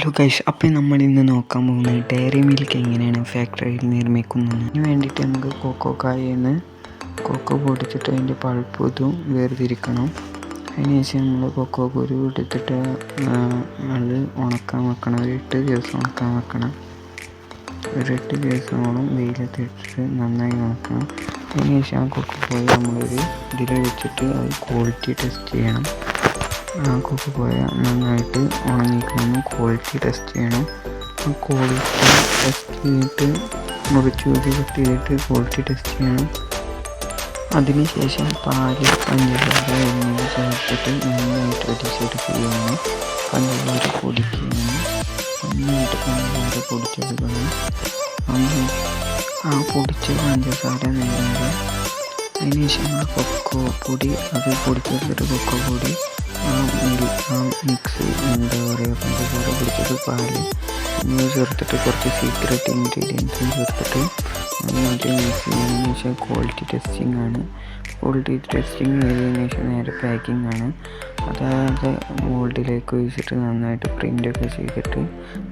Hello guys, അപ്പോൾ നമ്മൾ ഇന്ന് നോക്കാൻ പോകുന്നത് ഡയറി മിൽക്ക് എങ്ങനെയാണ് ഫാക്ടറിയിൽ നിർമ്മിക്കുന്നത്. അതിന് വേണ്ടിയിട്ട് നമുക്ക് കൊക്കോ കായിൽ നിന്ന് കൊക്കോ പൊടിച്ചിട്ട് അതിൻ്റെ പൾപ്പ് ഇതും വേർതിരിക്കണം. അതിനുശേഷം നമ്മൾ കൊക്കോ കുരു എടുത്തിട്ട് അത് ഉണക്കാൻ വെക്കണം. ഒരു 8 ദിവസം ഉണക്കാൻ വെക്കണം. ഒരു 8 ദിവസത്തോളം വെയിലത്തിട്ടിട്ട് നന്നായി ഉണക്കണം. അതിനുശേഷം ആ കൊക്കോ പോയി നമ്മളൊരു ഇതിൽ വെച്ചിട്ട് അത് ക്വാളിറ്റി ടെസ്റ്റ് ചെയ്യണം. കൊക്കോ പോയ നന്നായിട്ട് ഉണങ്ങിക്കണമെന്ന് ക്വാളിറ്റി ടെസ്റ്റ് ചെയ്യണം. ആ ക്വാളിറ്റി ടെസ്റ്റ് ചെയ്തിട്ട് മുറിച്ച് കട്ട് ചെയ്തിട്ട് ക്വാളിറ്റി ടെസ്റ്റ് ചെയ്യണം. അതിനുശേഷം പാല്, പഞ്ചസാര എന്നിവ ചേർത്തിട്ട് നന്നായിട്ട് അടിച്ചെടുക്കുകയാണ്. പഞ്ചസാര പൊടിക്കുകയാണ്. നന്നായിട്ട് പഞ്ചസാര പൊടിച്ചെടുക്കണം. ആ പൊടിച്ച പഞ്ചസാര നേരെ അതിനുശേഷം ആ കൊക്കോ പൊടി, അത് പൊടിച്ചെടുത്തിട്ട് കൊക്കോ പൊടി മിക്സ് എന്താ പറയുക, പഞ്ചസാര പൊടിച്ചത്, പാല് എന്നിവ ചേർത്തിട്ട് കുറച്ച് സീക്രട്ട് ഇൻഗ്രീഡിയൻസും ചേർത്തിട്ട് നന്നായിട്ട് മിക്സ് ചെയ്തതിനു ശേഷം ക്വാളിറ്റി ടെസ്റ്റിംഗ് ആണ്. ക്വാളിറ്റി ടെസ്റ്റിംഗ് ചെയ്തതിനു ശേഷം നേരെ പാക്കിംഗ് ആണ്. അതായത് മോൾഡിലേക്ക് ഒഴിച്ചിട്ട് നന്നായിട്ട് പ്രിൻ്റൊക്കെ ചെയ്തിട്ട്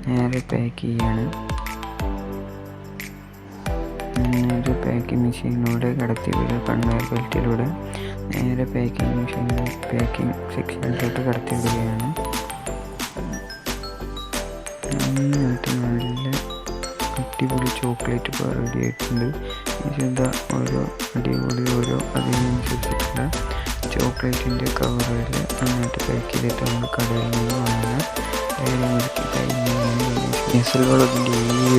നേരെ പാക്ക് ചെയ്യാണ്. നേരെ പാക്കിംഗ് മെഷീനിലൂടെ കടത്തി വിടുക. കൺവെയർ ബെൽറ്റിലൂടെ നേരെ പാക്കിംഗ് സെക്ഷനിലോട്ട് കടത്തി വിടുകയാണ്. നന്നായിട്ട് നല്ല അടിപൊളി ചോക്ലേറ്റ് ഇപ്പോൾ റെഡി ആയിട്ടുണ്ട്. ഓരോ അടിപൊളി അതിനനുസരിച്ചിട്ടുള്ള ചോക്ലേറ്റിൻ്റെ കവറിൽ നന്നായിട്ട് പാക്ക് ചെയ്തിട്ട് നമ്മൾ കടയിൽ നിന്ന് വാങ്ങുന്ന ഡയറി മിൽക്ക് കഴിഞ്ഞ ഈ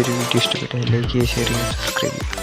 ഒരു വീഡിയോ ഇഷ്ടപ്പെട്ടാൽ ലൈക്ക് ചെയ്യുക, ഷെയർ ചെയ്യുക, സബ്സ്ക്രൈബ് ചെയ്യുക.